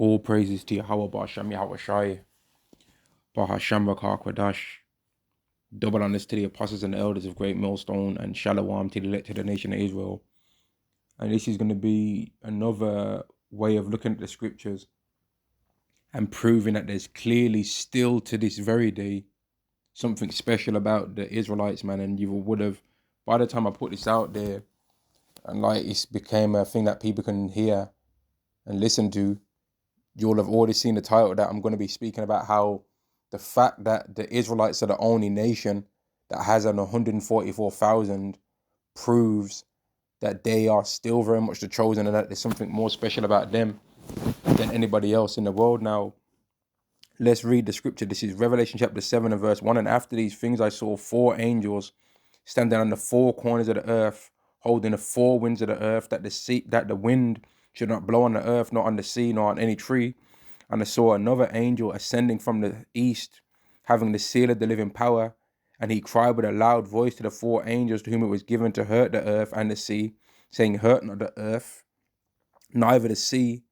All praises to Yahweh Ba'Shem Yahweh Shai, Bahasham Rakah Kwadash. Double honors to the apostles and elders of Great Millstone, and Shalom to the elect of the nation of Israel. And this is going to be another way of looking at the scriptures and proving that there's clearly still to this very day something special about the Israelites, man. And you would have, by the time I put this out there, and like it's became a thing that people can hear and listen to, you'll have already seen the title that I'm going to be speaking about how the fact that the Israelites are the only nation that has an 144,000 proves that they are still very much the chosen and that there's something more special about them than anybody else in the world. Now, let's read the scripture. This is Revelation chapter 7 and verse 1. And after these things I saw four angels standing on the four corners of the earth, holding the four winds of the earth, that the wind should not blow on the earth, nor on the sea, nor on any tree. And I saw another angel ascending from the east, having the seal of the living power. And he cried with a loud voice to the four angels to whom it was given to hurt the earth and the sea, saying, hurt not the earth, neither the sea,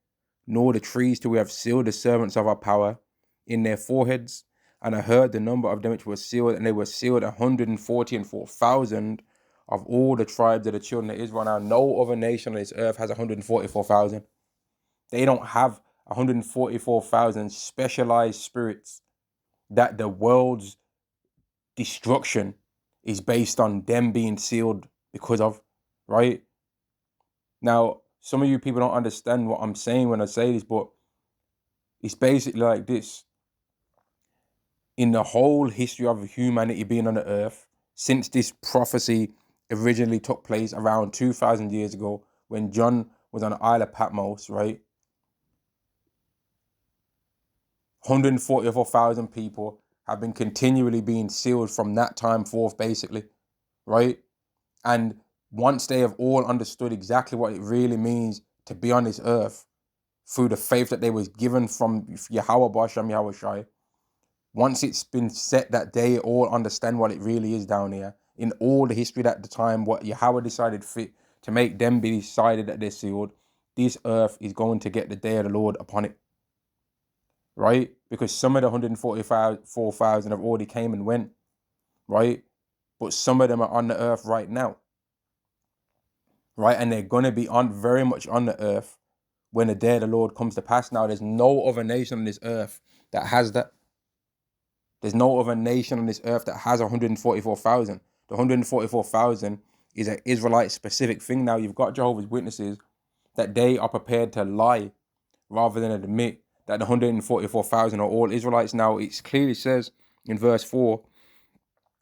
nor the trees, till we have sealed the servants of our power in their foreheads. And I heard the number of them which were sealed, and they were sealed 144,000 of all the tribes of the children of Israel. Now, no other nation on this earth has 144,000. They don't have 144,000 specialized spirits that the world's destruction is based on them being sealed because of, right? Now, some of you people don't understand what I'm saying when I say this, but it's basically like this. In the whole history of humanity being on the earth, since this prophecy originally took place around 2,000 years ago, when John was on the Isle of Patmos, right? 144,000 people have been continually being sealed from that time forth, basically, right? And once they have all understood exactly what it really means to be on this earth through the faith that they was given from Yahweh Ba'Shem Yahweh Shai, once it's been set that they all understand what it really is down here, in all the history at the time, what Yahweh decided fit to make them be decided that they're sealed, this earth is going to get the day of the Lord upon it. Right? Because some of the 144,000 have already came and went, right? But some of them are on the earth right now, right? And they're going to be on very much on the earth when the day of the Lord comes to pass. Now, there's no other nation on this earth that has that. There's no other nation on this earth that has 144,000. The 144,000 is an Israelite specific thing. Now, you've got Jehovah's Witnesses that they are prepared to lie rather than admit that the 144,000 are all Israelites. Now, it clearly says in verse 4,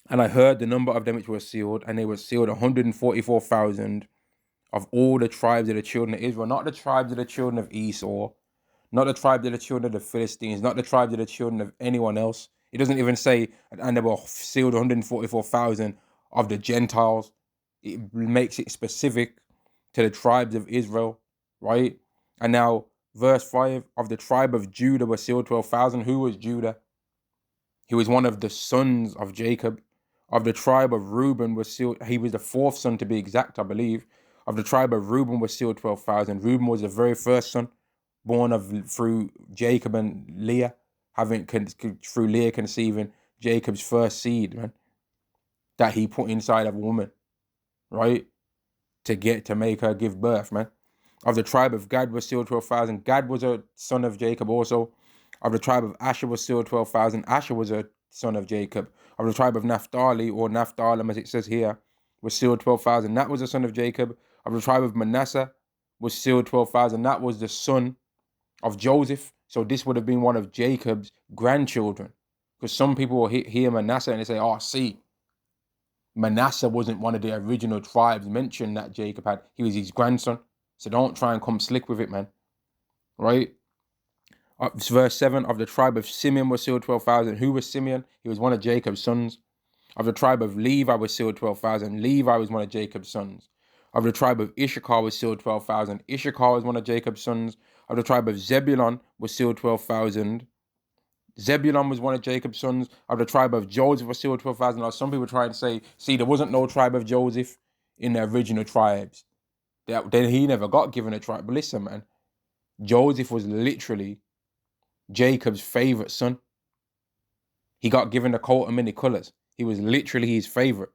and I heard the number of them which were sealed, and they were sealed 144,000 of all the tribes of the children of Israel, not the tribes of the children of Esau, not the tribes of the children of the Philistines, not the tribes of the children of anyone else. It doesn't even say, and they were sealed 144,000 of the Gentiles. It makes it specific to the tribes of Israel, right? And now, verse 5, of the tribe of Judah were sealed 12,000. Who was Judah? He was one of the sons of Jacob. Of the tribe of Reuben was sealed, he was the fourth son to be exact, I believe. Of the tribe of Reuben was sealed 12,000. Reuben was the very first son born through Jacob and Leah, through Leah conceiving Jacob's first seed, man, that he put inside of a woman, right, to make her give birth, man. Of the tribe of Gad was sealed 12,000. Gad was a son of Jacob also. Of the tribe of Asher was sealed 12,000. Asher was a son of Jacob. Of the tribe of Naphtali, or Naphthalim as it says here, was sealed 12,000. That was the son of Jacob. Of the tribe of Manasseh was sealed 12,000. That was the son of Joseph. So this would have been one of Jacob's grandchildren. Because some people will hear Manasseh and they say, oh, see, Manasseh wasn't one of the original tribes mentioned that Jacob had. He was his grandson. So don't try and come slick with it, man. Right? Verse 7, of the tribe of Simeon was sealed 12,000. Who was Simeon? He was one of Jacob's sons. Of the tribe of Levi was sealed 12,000. Levi was one of Jacob's sons. Of the tribe of Issachar was sealed 12,000. Issachar was one of Jacob's sons. Of the tribe of Zebulun was sealed 12,000. Zebulun was one of Jacob's sons. Of the tribe of Joseph was sealed 12,000. Now, some people try to say, see, there wasn't no tribe of Joseph in the original tribes. Then he never got given a tribe. But listen, man, Joseph was literally Jacob's favorite son. He got given the coat of many colors. He was literally his favorite.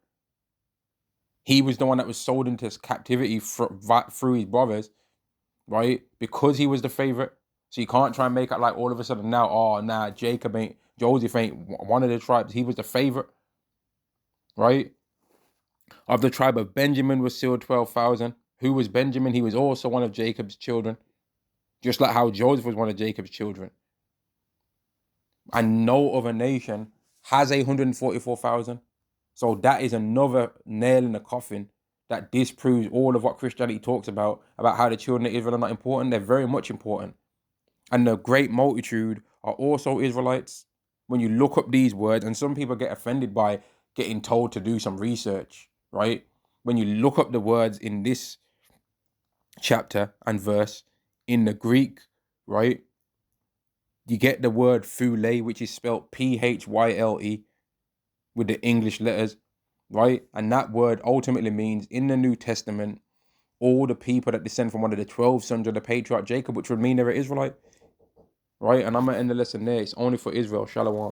He was the one that was sold into captivity through his brothers, right? Because he was the favorite. So you can't try and make it like all of a sudden now, oh, nah, Joseph ain't one of the tribes. He was the favorite, right? Of the tribe of Benjamin was sealed 12,000. Who was Benjamin? He was also one of Jacob's children, just like how Joseph was one of Jacob's children. And no other nation has 144,000. So that is another nail in the coffin that disproves all of what Christianity talks about how the children of Israel are not important. They're very much important. And the great multitude are also Israelites. When you look up these words, and some people get offended by getting told to do some research, right? When you look up the words in this chapter and verse in the Greek, right? You get the word phyle, which is spelled P-H-Y-L-E with the English letters, right? And that word ultimately means in the New Testament, all the people that descend from one of the 12 sons of the patriarch Jacob, which would mean they're an Israelite, right? And I'm going to end the lesson there. It's only for Israel. Shalom.